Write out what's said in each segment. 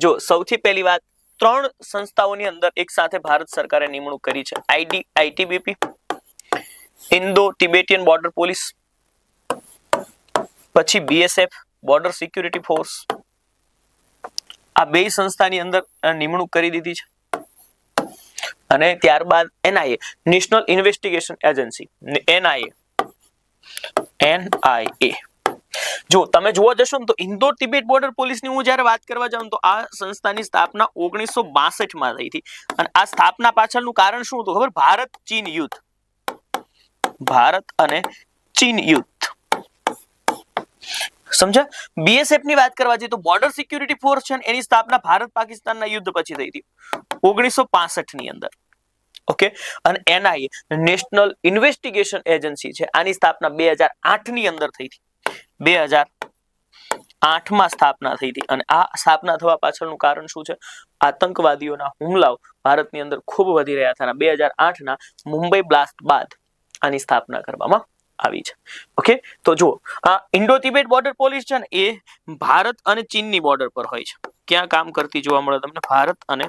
જો સૌથી પહેલી વાત, 3 સંસ્થાઓની અંદર એક સાથે ભારત સરકારે નિમણૂક કરી છે. ITBP, Indo Tibetan border police, પછી બીએસએફ બોર્ડર સિક્યુરિટી ફોર્સ. આ બે સંસ્થાની અંદર નિમણૂક કરી દીધી છે. અને ત્યારબાદ NIA, national investigation agency, NIA. જો તમે જોવા જશો ને તો ઇન્ડો તિબેટ બોર્ડર પોલીસની હું જ્યારે વાત કરવા જાઉં તો આ સંસ્થાની સ્થાપના 1962 માં થઈ હતી. અને આ સ્થાપના પાછળનું કારણ શું હતું ખબર? ભારત ચીન યુદ્ધ. ભારત અને ચીન યુદ્ધ. સમજ્યા? બીએસએફ ની વાત કરવા જઈએ તો બોર્ડર સિક્યુરિટી ફોર્સ છે એની સ્થાપના ભારત પાકિસ્તાનના યુદ્ધ પછી થઈ હતી 1965 ની અંદર. ઓકે. અને એનઆઈએ, નેશનલ ઇન્વેસ્ટિગેશન એજન્સી છે, આની સ્થાપના 2008 ની અંદર થઈ હતી. 2008 માં સ્થાપના થઈ હતી. અને આ સ્થાપના થવા પાછળનું કારણ શું છે? આતંકવાદીઓના હુમલાઓ ભારતની અંદર ખૂબ વધી રહ્યા હતા. 2008 ના મુંબઈ બ્લાસ્ટ બાદ આની સ્થાપના કરવામાં આવી છે. ઓકે. તો જુઓ, આ ઇન્ડો તિબેટ બોર્ડર પોલીસ છે ને એ ભારત અને ચીનની બોર્ડર પર હોય છે. ક્યાં કામ કરતી જોવા મળે તમને? ભારત અને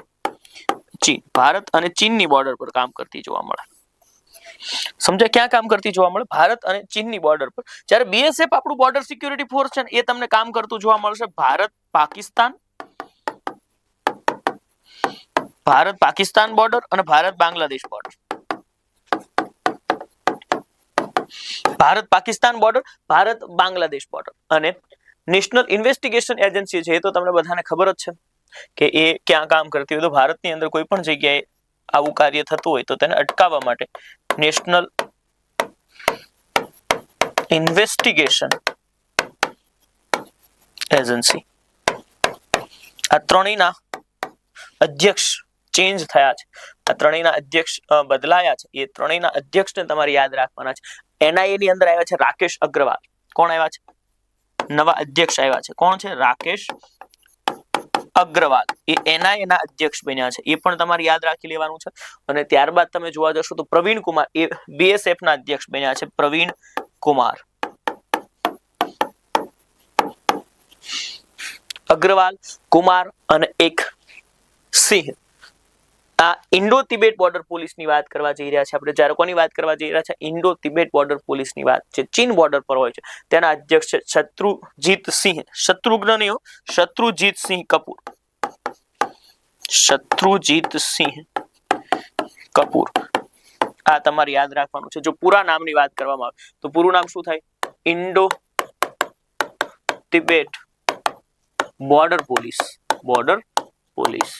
ચીન. ભારત અને ચીનની બોર્ડર પર કામ કરતી જોવા મળે. સમજાય? ક્યાં કામ કરતી જોવા મળે? ભારત અને ચીનની બોર્ડર પર. જ્યારે બીએસએફ આપણું બોર્ડર સિક્યુરિટી ફોર્સ છે ને એ તમને કામ કરતું જોવા મળશે ભારત પાકિસ્તાન બોર્ડર અને Bharat Bangladesh border. Bharat Pakistan border, Bharat Bangladesh border. અને નેશનલ ઇન્વેસ્ટિગેશન એજન્સી છે એ તો તમને બધાને ખબર જ છે કે એ ક્યાં કામ કરતી હોય. તો ભારતની અંદર કોઈ પણ જગ્યાએ આવું કાર્ય થતું હોય તો તેને અટકાવવા માટે નેશનલ ઇન્વેસ્ટિગેશન એજન્સી. આ ત્રણેયના અધ્યક્ષ ચેન્જ થયા છે. આ ત્રણેયના અધ્યક્ષ બદલાયા છે. એ ત્રણેયના અધ્યક્ષને તમારે યાદ રાખવાના છે. એનઆઈએ ની અંદર આવ્યા છે રાકેશ અગ્રવાલ. કોણ આવ્યા છે? નવા અધ્યક્ષ આવ્યા છે. કોણ છે? રાકેશ અગ્રવાલ. એ એનઆઈએ ના અધ્યક્ષ બન્યા છે. એ પણ તમારે યાદ રાખી લેવાનું છે. અને ત્યારબાદ તમે જોવા જશો તો પ્રવીણ કુમાર એ બીએસએફ ના અધ્યક્ષ બન્યા છે. પ્રવીણ કુમાર અગ્રવાલ, કુમાર અને એક સિંહ. આ ઇન્ડો તિબેટ બોર્ડર પોલીસની વાત કરવા જઈ રહ્યા છે આપણે. જ્યારે કોની વાત કરવા જઈ રહ્યા છે? ઇન્ડો તિબેટ બોર્ડર પોલીસની વાત છે. ચીન બોર્ડર પર હોય છે. તેના અધ્યક્ષ છે શત્રુજીતસિંહ. શત્રુઘ્ન નહીં, શત્રુજીતસિંહ કપૂર. શત્રુજીતસિંહ કપૂર. આ તમારે યાદ રાખવાનું છે. જો પૂરા નામની વાત કરવામાં આવે તો પૂરું નામ શું થાય? Indo Tibet border police. Border police.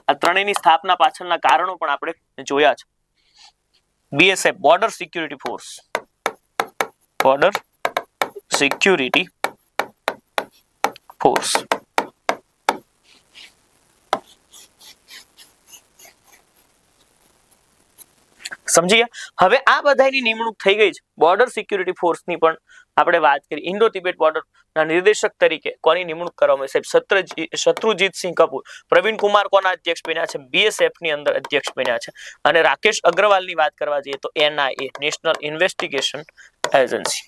આ ત્રણેયની સ્થાપના પાછળના કારણો પણ આપણે જોયા છે. BSF border security force. Border security force. સમજી ગયા? હવે આ બધાની નિમણૂક થઈ ગઈ છે. બોર્ડર સિક્યુરિટી ફોર્સની પણ આપણે વાત કરી. ઇન્ડો તિબેટ બોર્ડરના નિર્દેશક તરીકે કોની નિમણૂક કરવામાં આવી? સાહેબ શત્રુજીતસિંહ કપૂર. પ્રવીણ કુમાર કોના અધ્યક્ષ બન્યા છે? બીએસએફ ની અંદર અધ્યક્ષ બન્યા છે. અને રાકેશ અગ્રવાલની વાત કરવા જઈએ તો એનઆઈએ, નેશનલ ઇન્વેસ્ટિગેશન એજન્સી.